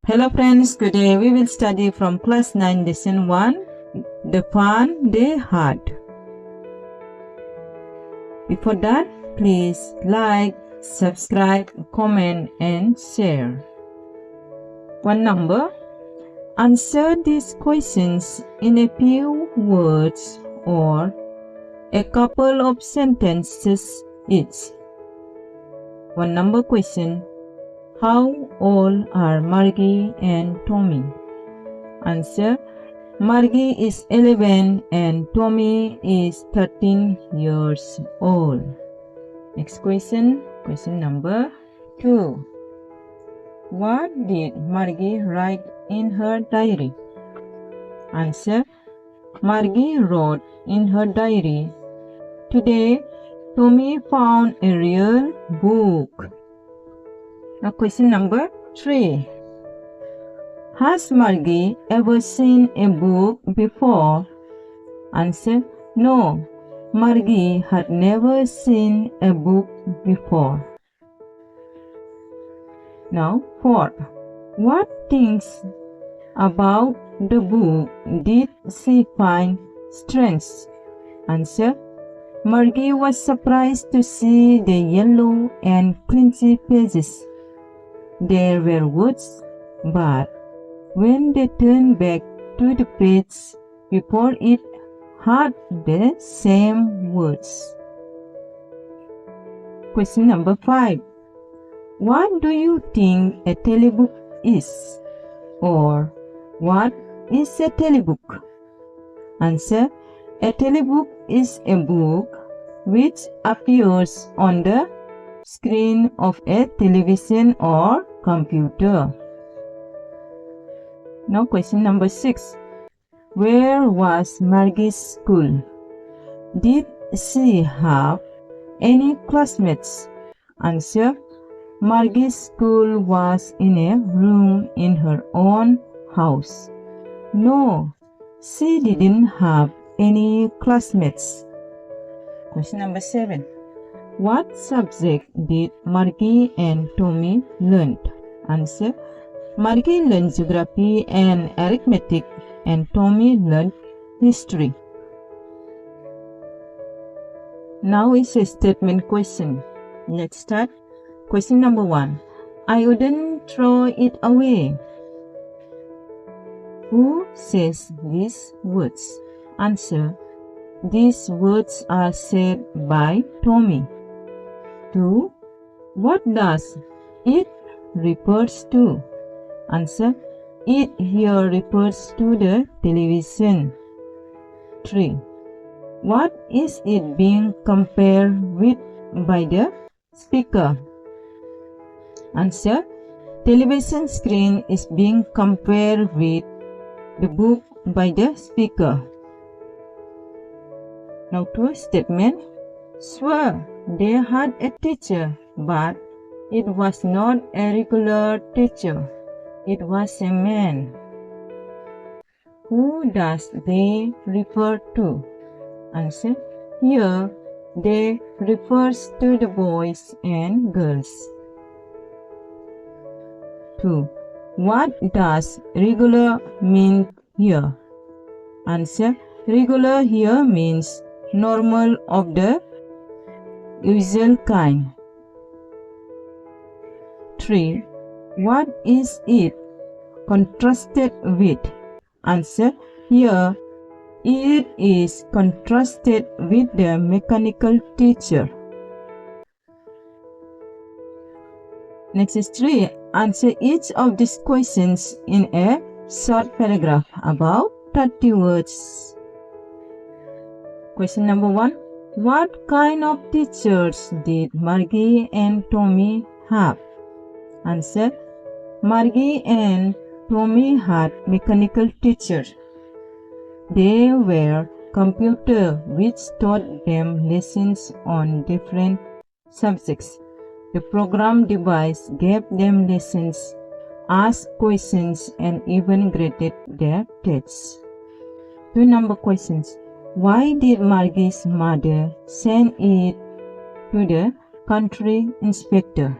Hello friends, today we will study from class 9 lesson 1, the fun they had. Before that, please like, subscribe, comment and share. 1 number. Answer these questions in a few words or a couple of sentences each. 1 number question. How old are Margie and Tommy? Answer. Margie is 11 and Tommy is 13 years old. Next question. Question number 2. What did Margie write in her diary? Answer. Margie wrote in her diary, "Today, Tommy found a real book." Now question number 3. Has Margie ever seen a book before? Answer. No, Margie had never seen a book before. Now 4. What things about the book did she find strange? Answer. Margie was surprised to see the yellow and crunchy pages. There were words, but when they turned back to the page before it had the same words. Question number 5. What do you think a telebook is? Or what is a telebook? Answer. A telebook is a book which appears on the screen of a television or computer. Now question number 6. Where was Margie's school? Did she have any classmates? Answer. Margie's school was in a room in her own house. No, she didn't have any classmates. Question number 7. What subject did Margie and Tommy learn? Answer. Margie learned geography and arithmetic and Tommy learned history. Now is a statement question. Let's start. Question number 1. I wouldn't throw it away. Who says these words? Answer. These words are said by Tommy. 2. What does it refers to? Answer. It here refers to the television. 3. What is it being compared with by the speaker? Answer. Television screen is being compared with the book by the speaker. Now to a statement. Sure, they had a teacher, but it was not a regular teacher. It was a man. Who does they refer to? Answer. Here, they refers to the boys and girls. 2. What does regular mean here? Answer. Regular here means normal of the usual kind. 3. What is it contrasted with? Answer. Here, it is contrasted with the mechanical teacher. Next is 3. Answer each of these questions in a short paragraph, about 30 words. Question number 1. What kind of teachers did Margie and Tommy have? Answer. Margie and Tommy had mechanical teachers. They were computers which taught them lessons on different subjects. The program device gave them lessons, asked questions and even graded their tests. 2 number questions. Why did Margie's mother send it to the country inspector?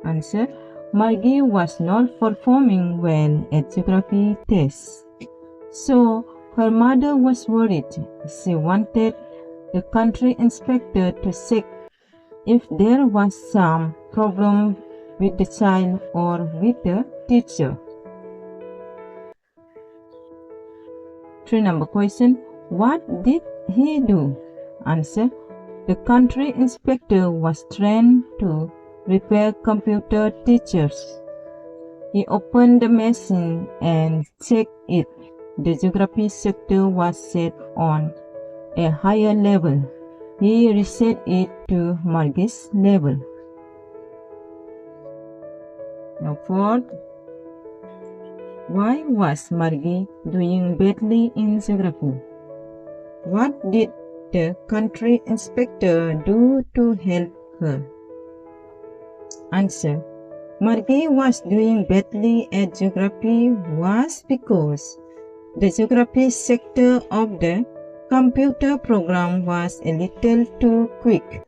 Answer. Margie was not performing well at geography tests. So her mother was worried. She wanted the country inspector to check if there was some problem with the child or with the teacher. 3 number question. What did he do? Answer. The country inspector was trained to repair computer teachers. He opened the machine and checked it. The geography sector was set on a higher level. He reset it to Margie's level. Now fourth, why was Margie doing badly in geography? What did the country inspector do to help her? Answer. Margie was doing badly at geography was because the geography sector of the computer program was a little too quick.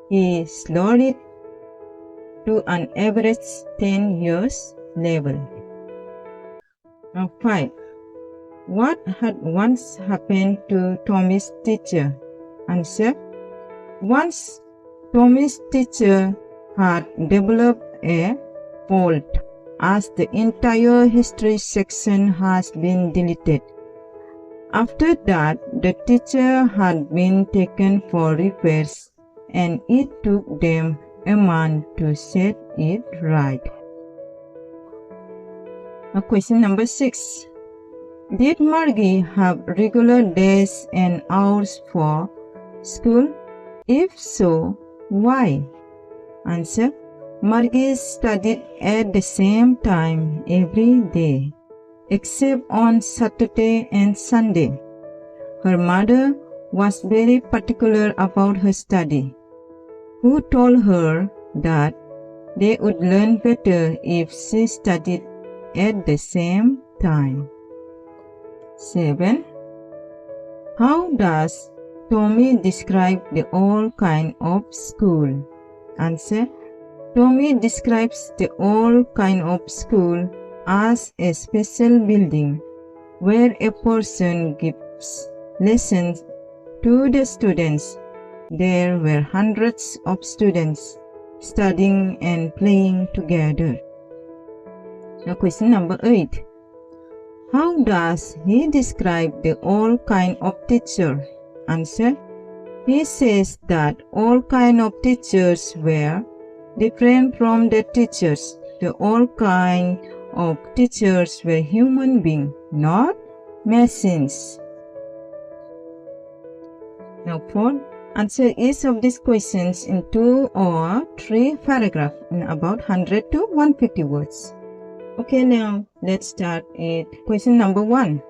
He slowed it to an average 10 years level. Now 5. What had once happened to Tommy's teacher? Answer. Once Tommy's teacher had developed a fault as the entire history section has been deleted. After that, the teacher had been taken for repairs and it took them a month to set it right. Now question number 6. Did Margie have regular days and hours for school? If so, why? Answer. Margie studied at the same time every day, except on Saturday and Sunday. Her mother was very particular about her study, who told her that they would learn better if she studied at the same time. 7. How does Tommy describe the old kind of school? Answer. Tommy describes the old kind of school as a special building where a person gives lessons to the students. There were hundreds of students studying and playing together. Now question number 8. How does he describe the old kind of teacher? Answer. He says that all kind of teachers were different from the teachers. The old kind of teachers were human beings, not machines. Now 4. Answer each of these questions in 2 or 3 paragraphs in about 100 to 150 words. Okay, now let's start with question number 1.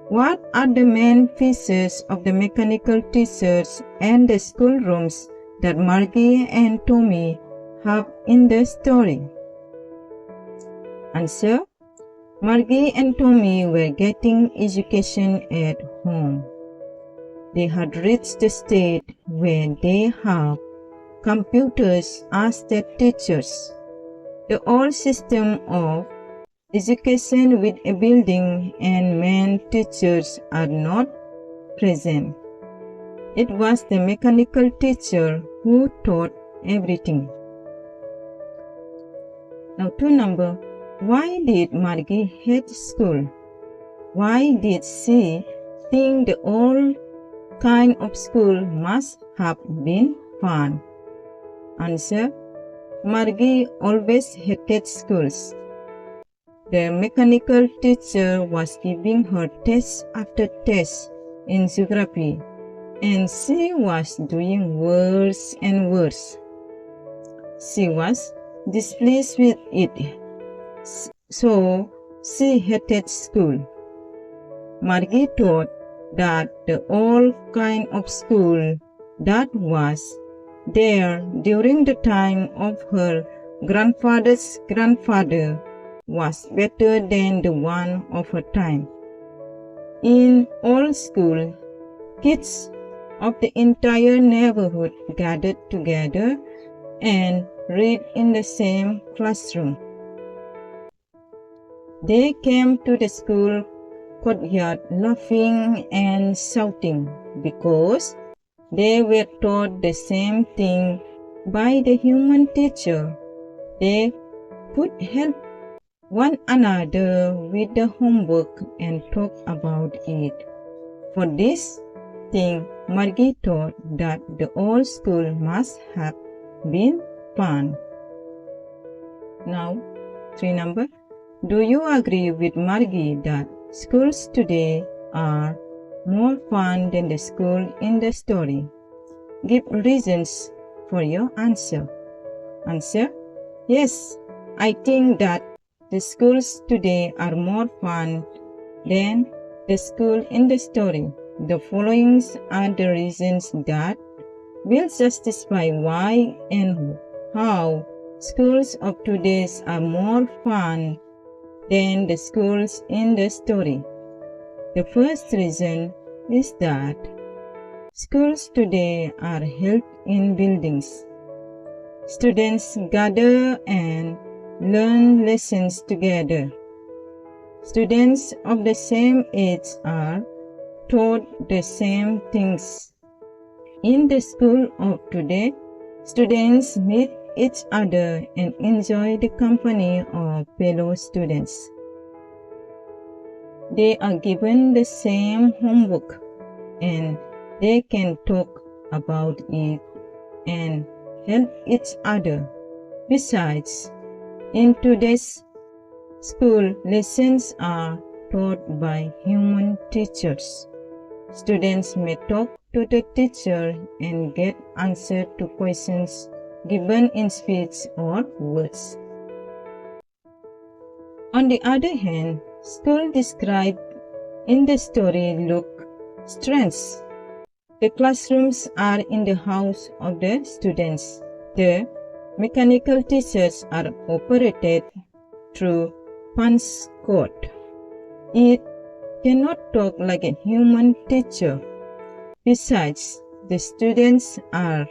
What are the main features of the mechanical teachers and the schoolrooms that Margie and Tommy have in the story? Answer. Margie and Tommy were getting education at home. They had reached the stage where they have computers as their teachers. The old system of education with a building and main teachers are not present. It was the mechanical teacher who taught everything. Now 2 number. Why did Margie hate school? Why did she think the old kind of school must have been fun? Answer. Margie always hated schools. The mechanical teacher was giving her test after test in geography, and she was doing worse and worse. She was displeased with it, so she hated school. Margie thought that the old kind of school that was there during the time of her grandfather's grandfather was better than the one of her time. In old school, kids of the entire neighborhood gathered together and read in the same classroom. They came to the school courtyard laughing and shouting because they were taught the same thing by the human teacher. They could help one another with the homework and talk about it. For this thing, Margie thought that the old school must have been fun. Now, 3 number. Do you agree with Margie that schools today are more fun than the school in the story? Give reasons for your answer. Answer: yes, I think that the schools today are more fun than the school in the story. The following are the reasons that will justify why and how schools of today are more fun than the schools in the story. The first reason is that schools today are held in buildings. Students gather and learn lessons together. Students of the same age are taught the same things. In the school of today, students meet each other and enjoy the company of fellow students. They are given the same homework and they can talk about it and help each other. Besides, in today's school, lessons are taught by human teachers. Students may talk to the teacher and get answers to questions given in speech or words. On the other hand, school described in the story look strange. The classrooms are in the house of the students. The mechanical teachers are operated through punch code. It cannot talk like a human teacher. Besides, the students are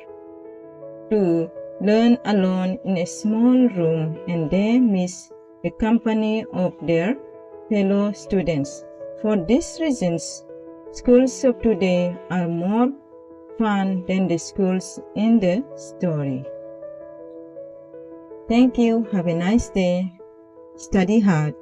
to learn alone in a small room and they miss the company of their fellow students. For these reasons, schools of today are more fun than the schools in the story. Thank you. Have a nice day. Study hard.